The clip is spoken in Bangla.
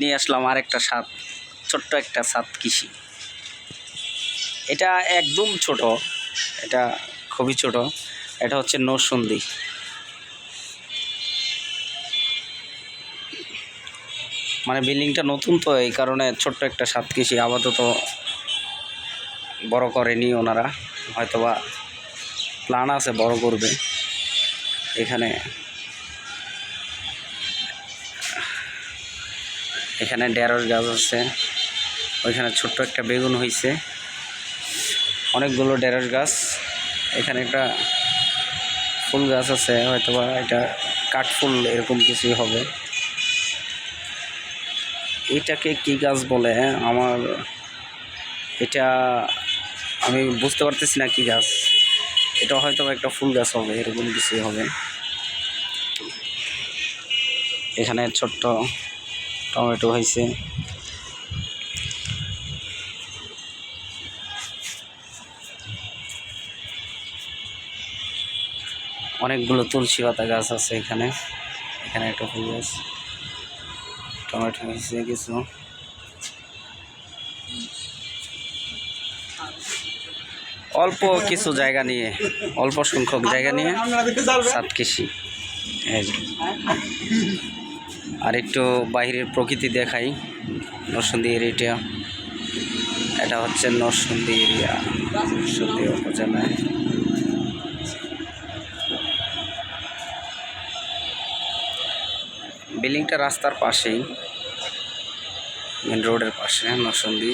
নিয়ে আসলাম আরেকটা ছাদ, ছোট্ট একটা ছাদ কৃষি। এটা একদম ছোট, এটা খুবই ছোট। এটা হচ্ছে নরসুন্দি। মানে বিল্ডিংটা নতুন তো, এই কারণে ছোট্ট একটা ছাদ কৃষি। আপাতত বড় করেনি ওনারা, হয়তোবা প্ল্যান আছে বড় করবে। এখানে ঢেঁড়স গাছ আছে, ওইখানে ছোট্ট একটা বেগুন হয়েছে, অনেকগুলো ঢেঁড়স গাছ। এখানে একটা ফুল গাছ আছে, হয়তোবা এটা কাঠফুল এরকম কিছুই হবে। এটাকে কি গাছ বলে এটা আমি বুঝতে পারতেছি না কি গাছ। এটা হয়তো একটা ফুল গাছ হবে, এরকম কিছুই হবে। এখানে ছোট্ট টমেটো হয়েছে। অনেকগুলো তুলসী পাতা গাছ আছে এখানে। এখানে একটা ফুল গাছ, টমেটো হয়েছে কিছু। অল্প কিছু জায়গা নিয়ে, অল্প সংখ্যক জায়গা নিয়ে ছাদ কৃষি। আর একটু বাইরের প্রকৃতি দেখাই। নরসিংদী এরিয়া, এটা হচ্ছে নরসিংদী এরিয়া, নরসিংদী উপজেলায়। বিল্ডিংটা রাস্তার পাশেই, মেন রোডের পাশে নরসিংদী।